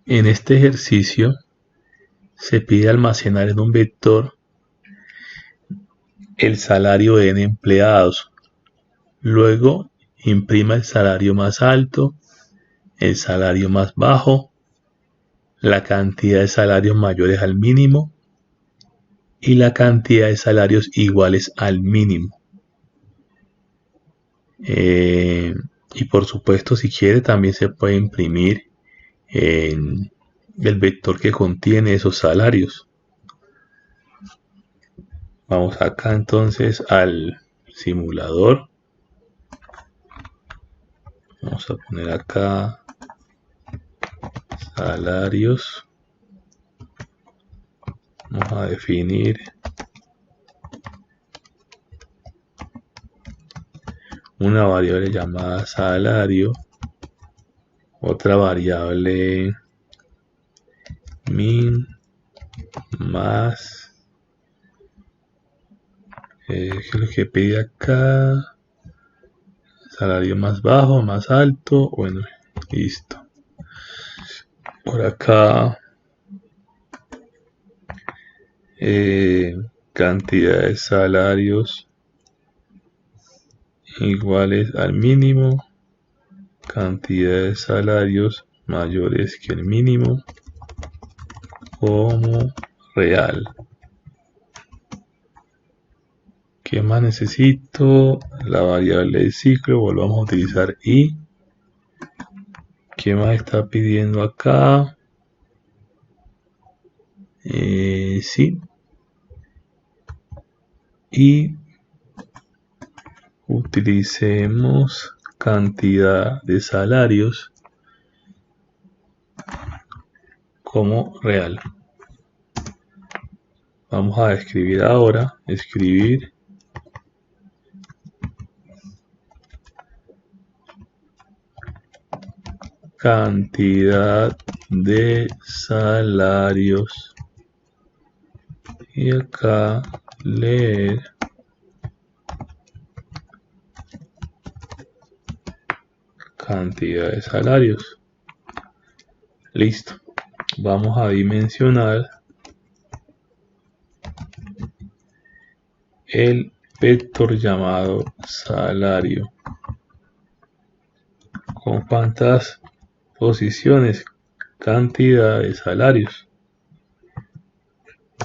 En este ejercicio se pide almacenar en un vector el salario de n empleados. Luego imprima el salario más alto, el salario más bajo, la cantidad de salarios mayores al mínimo y la cantidad de salarios iguales al mínimo. Y por supuesto, si quiere, también se puede imprimir en el vector que contiene esos salarios. Vamos acá entonces al simulador. Vamos a poner acá salarios. Vamos a definir una variable llamada salario, otra variable min más ¿qué es lo que pide acá? Salario más bajo, más alto. Bueno, listo. Por acá cantidad de salarios iguales al mínimo, cantidad de salarios mayores que el mínimo como real. ¿Qué más necesito? La variable de ciclo, volvamos a utilizar i. ¿Qué más está pidiendo acá? Sí. Y utilicemos cantidad de salarios como real. Vamos a escribir ahora, escribir cantidad de salarios y acá leer cantidad de salarios. Listo. Vamos a dimensionar el vector llamado salario. ¿Con cuántas posiciones? Cantidad de salarios.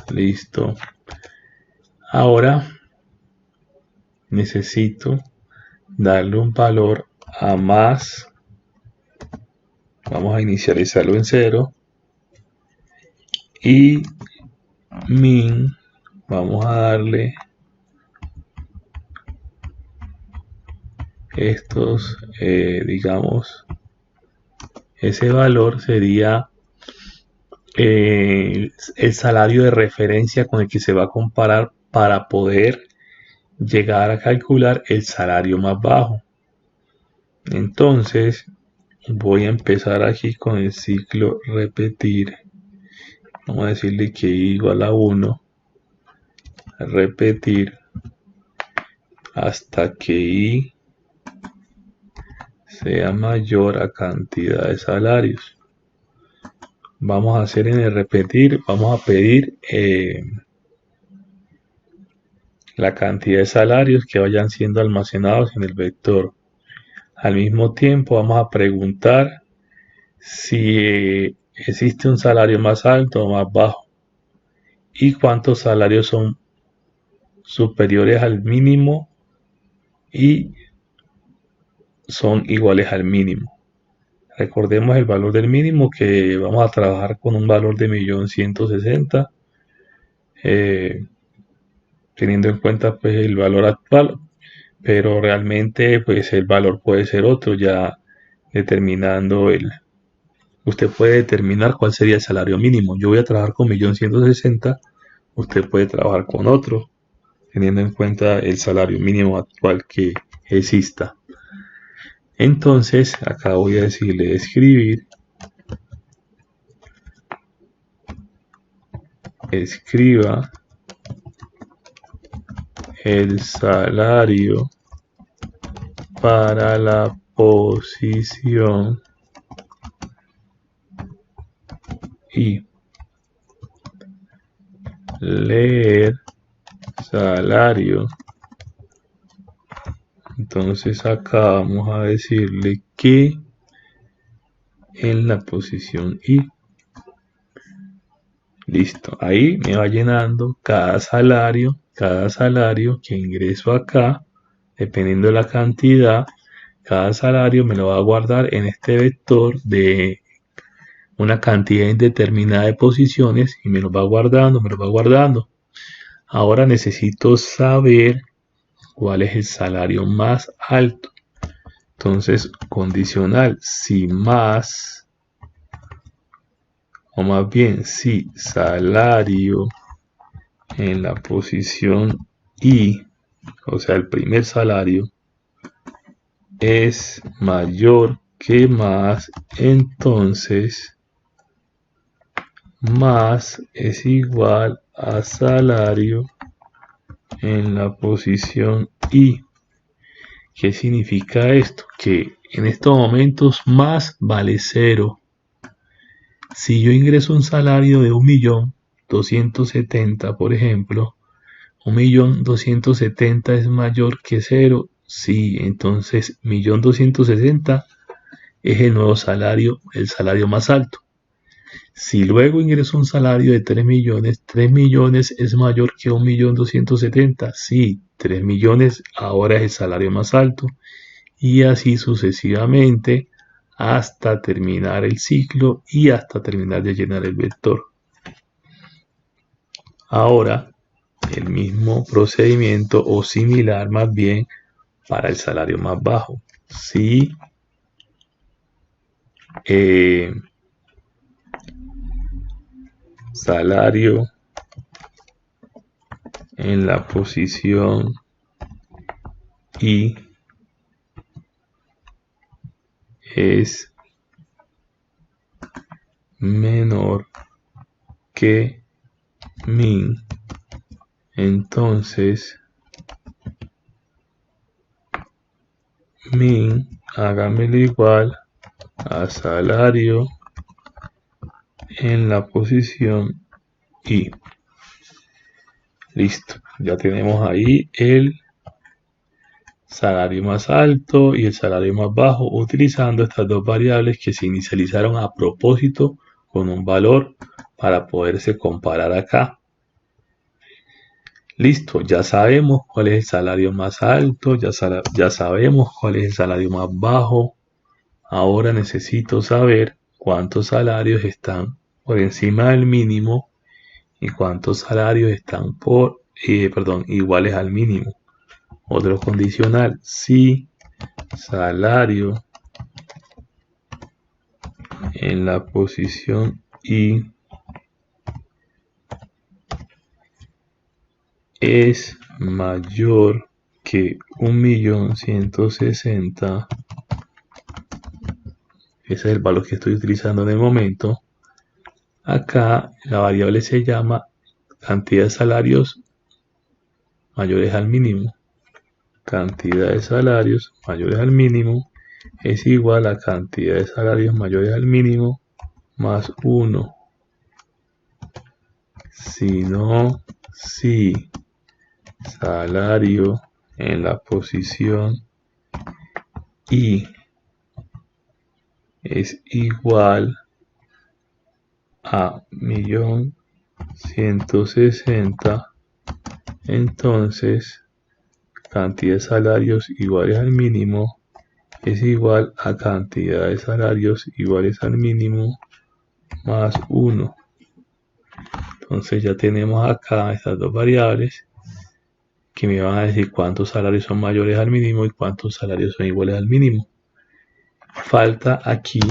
Listo. Ahora necesito darle un valor a más. Vamos a inicializarlo en 0. Y min, vamos a darle estos, digamos, ese valor sería el salario de referencia con el que se va a comparar para poder llegar a calcular el salario más bajo. Entonces voy a empezar aquí con el ciclo repetir. Vamos a decirle que i igual a 1, repetir hasta que i sea mayor a cantidad de salarios. Vamos a hacer en el repetir, vamos a pedir la cantidad de salarios que vayan siendo almacenados en el vector. Al mismo tiempo vamos a preguntar si existe un salario más alto o más bajo y cuántos salarios son superiores al mínimo y son iguales al mínimo. Recordemos el valor del mínimo, que vamos a trabajar con un valor de 1.160.000, teniendo en cuenta pues el valor actual, pero realmente pues el valor puede ser otro, ya determinando usted puede determinar cuál sería el salario mínimo. Yo voy a trabajar con 1.160.000, usted puede trabajar con otro, teniendo en cuenta el salario mínimo actual que exista. Entonces acá voy a decirle escribir escriba el salario para la posición y leer salario. Entonces acá vamos a decirle que en la posición I. Listo, ahí me va llenando cada salario que ingreso acá, dependiendo de la cantidad, cada salario me lo va a guardar en este vector de una cantidad indeterminada de posiciones y me lo va guardando. Ahora necesito saber cuál es el salario más alto. Entonces, condicional, si más, o más bien, si salario en la posición I, o sea, el primer salario, es mayor que más, entonces más es igual a salario en la posición I. ¿Qué significa esto? Que en estos momentos más vale 0. Si yo ingreso un salario de 1.270.000, por ejemplo, 1.270.000 es mayor que 0. Sí, entonces 1.260.000 es el nuevo salario, el salario más alto. Si luego ingreso un salario de 3 millones, 3 millones es mayor que 1.270.000. Sí, 3 millones ahora es el salario más alto. Y así sucesivamente hasta terminar el ciclo y hasta terminar de llenar el vector. Ahora, el mismo procedimiento o similar más bien para el salario más bajo. Si salario en la posición I es menor que min, entonces min hágamelo igual a salario en la posición I. Listo, ya tenemos ahí el salario más alto y el salario más bajo utilizando estas dos variables que se inicializaron a propósito con un valor para poderse comparar acá. Listo, ya sabemos cuál es el salario más alto, ya sabemos cuál es el salario más bajo. Ahora necesito saber cuántos salarios están por encima del mínimo y cuántos salarios están iguales al mínimo. Otro condicional, si salario en la posición I es mayor que 1.160.000, ese es el valor que estoy utilizando en el momento. Acá la variable se llama cantidad de salarios mayores al mínimo. Cantidad de salarios mayores al mínimo es igual a cantidad de salarios mayores al mínimo más 1. Si no, si salario en la posición I es igual a 1.160.000, entonces cantidad de salarios iguales al mínimo es igual a cantidad de salarios iguales al mínimo más 1. Entonces ya tenemos acá estas dos variables que me van a decir cuántos salarios son mayores al mínimo y cuántos salarios son iguales al mínimo. Falta aquí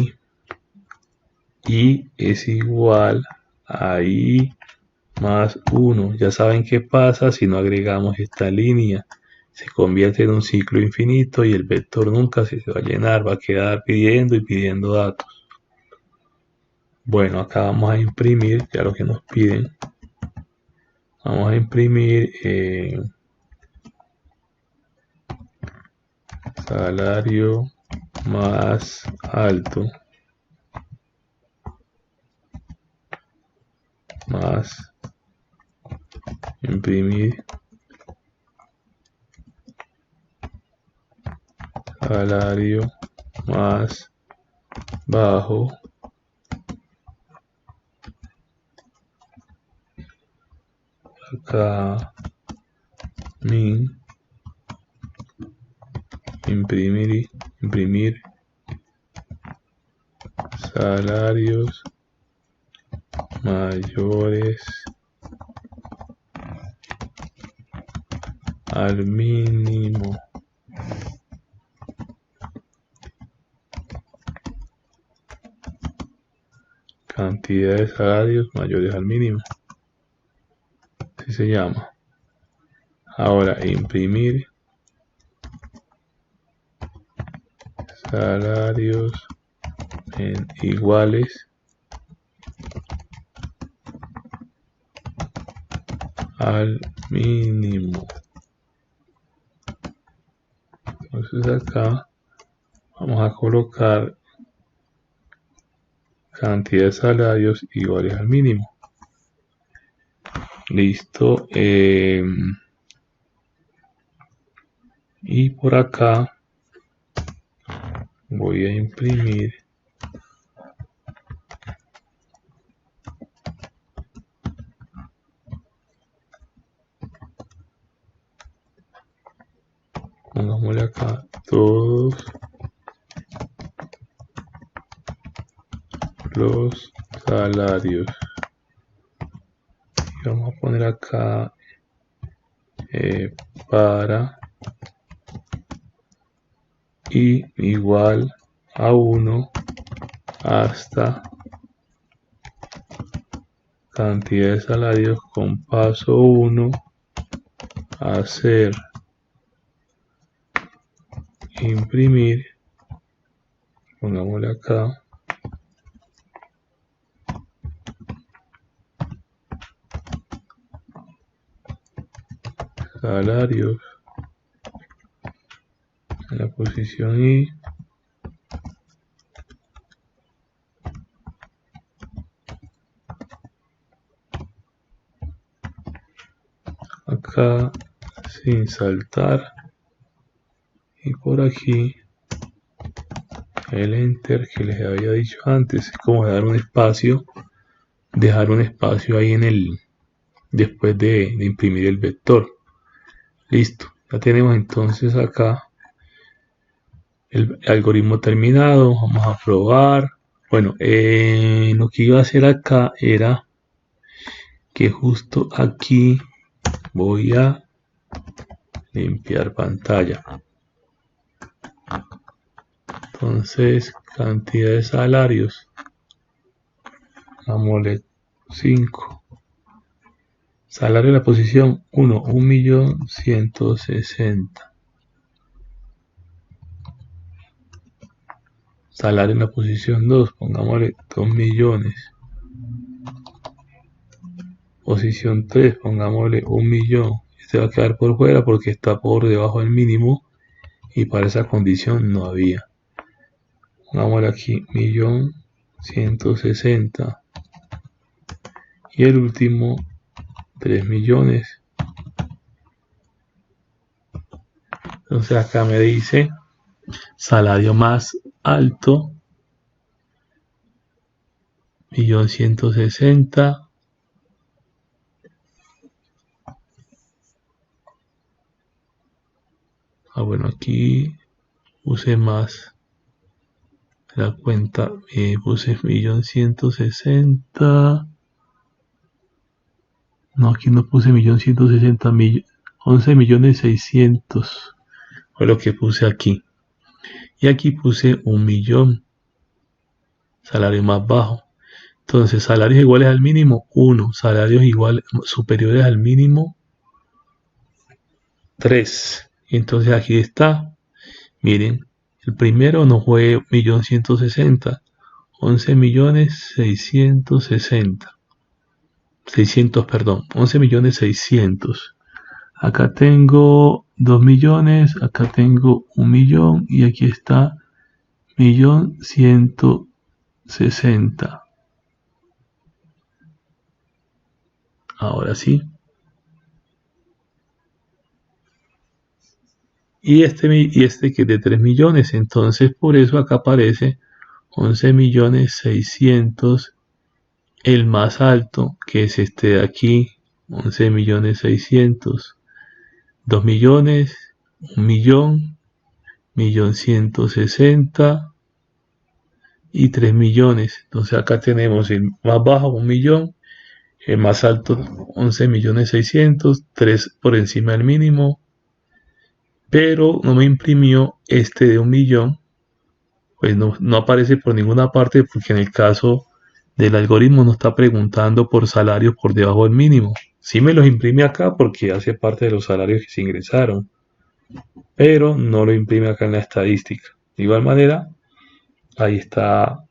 I es igual a I más 1. Ya saben qué pasa si no agregamos esta línea. Se convierte en un ciclo infinito y el vector nunca se va a llenar, va a quedar pidiendo y pidiendo datos. Bueno, acá vamos a imprimir ya lo que nos piden. Vamos a imprimir salario más alto más imprimir salario más bajo acá min imprimir salarios mayores al mínimo. Cantidad de salarios mayores al mínimo. Así se llama. Ahora imprimir salarios iguales al mínimo. Entonces acá vamos a colocar cantidad de salarios iguales al mínimo. Listo. Y por acá voy a imprimir pongámosle acá todos los salarios. Y vamos a poner acá para y igual a 1 hasta cantidad de salarios con paso 1 hacer imprimir, pongámosle acá salarios en la posición I acá sin saltar y por aquí el enter que les había dicho antes, es como dejar un espacio ahí en el después de imprimir el vector. Listo, ya tenemos entonces acá el algoritmo terminado. Vamos a probar. Bueno, lo que iba a hacer acá era que justo aquí voy a limpiar pantalla. Entonces, cantidad de salarios, dámosle 5. Salario en la posición 1, 1.160.000. Salario en la posición 2, pongámosle 2 millones. Posición 3, pongámosle 1 millón. Este va a quedar por fuera porque está por debajo del mínimo y para esa condición no había. Pongámosle aquí 1.160.000. Y el último 3 millones. Entonces acá me dice salario más alto 1.160.000. Bueno, aquí puse más la cuenta, puse 1.160.000. No, aquí no puse 1.160.000, 11.600.000 fue lo que puse aquí. Y aquí puse 1 millón, salario más bajo. Entonces, salarios iguales al mínimo, 1. Salarios iguales, superiores al mínimo, 3. Y entonces aquí está. Miren, el primero no fue 1.160.000, 11.660.000. 600, perdón, 11.600.000. Acá tengo 2 millones, acá tengo 1 millón y aquí está 1.160.000. Ahora sí. Y este que es de 3 millones. Entonces por eso acá aparece 11.600.000. El más alto, que es este de aquí, 11.600.000. 2 millones, 1 millón, 1.160.000 y 3 millones. Entonces acá tenemos el más bajo 1 millón, el más alto 11.600.000, 3 por encima del mínimo, pero no me imprimió este de 1 millón, pues no aparece por ninguna parte porque en el caso del algoritmo no está preguntando por salarios por debajo del mínimo. Sí me los imprime acá porque hace parte de los salarios que se ingresaron, pero no lo imprime acá en la estadística. De igual manera, ahí está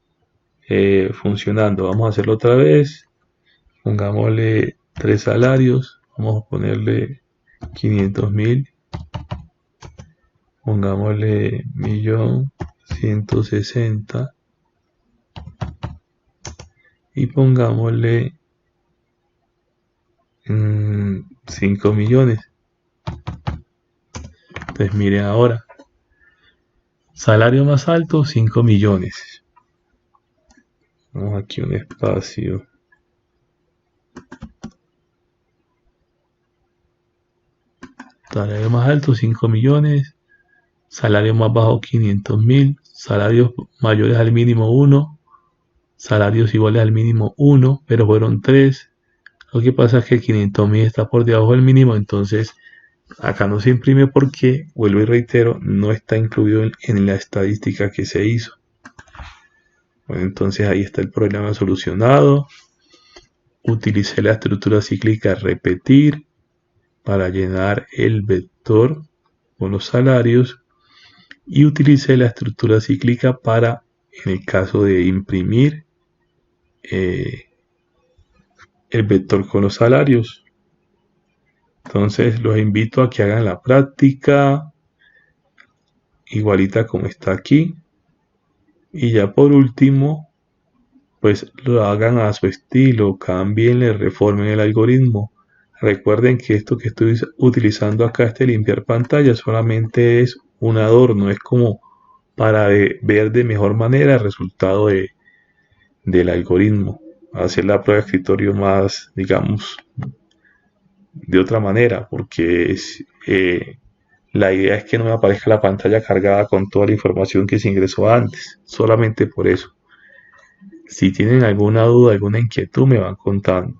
funcionando. Vamos a hacerlo otra vez. Pongámosle 3 salarios. Vamos a ponerle 500.000. Pongámosle 1.160.000. Y pongámosle 5 millones. Entonces miren ahora. Salario más alto, 5 millones. Vamos aquí un espacio. Salario más alto, 5 millones. Salario más bajo, 500.000. Salarios mayores al mínimo, 1. Salarios iguales al mínimo, 1, pero fueron 3. Lo que pasa es que 500.000 está por debajo del mínimo, entonces acá no se imprime porque, vuelvo y reitero, no está incluido en la estadística que se hizo. Bueno, entonces ahí está el problema solucionado. Utilicé la estructura cíclica repetir para llenar el vector con los salarios y utilicé la estructura cíclica para, en el caso de imprimir el vector con los salarios. Entonces los invito a que hagan la práctica igualita como está aquí. Y ya por último, pues lo hagan a su estilo, cambienle, reformen el algoritmo. Recuerden que esto que estoy utilizando acá, este limpiar pantalla, solamente es un adorno, es como para ver de mejor manera el resultado del algoritmo. Hacer la prueba de escritorio más, digamos, de otra manera, porque la idea es que no me aparezca la pantalla cargada con toda la información que se ingresó antes, solamente por eso. Si tienen alguna duda, alguna inquietud, me van contando.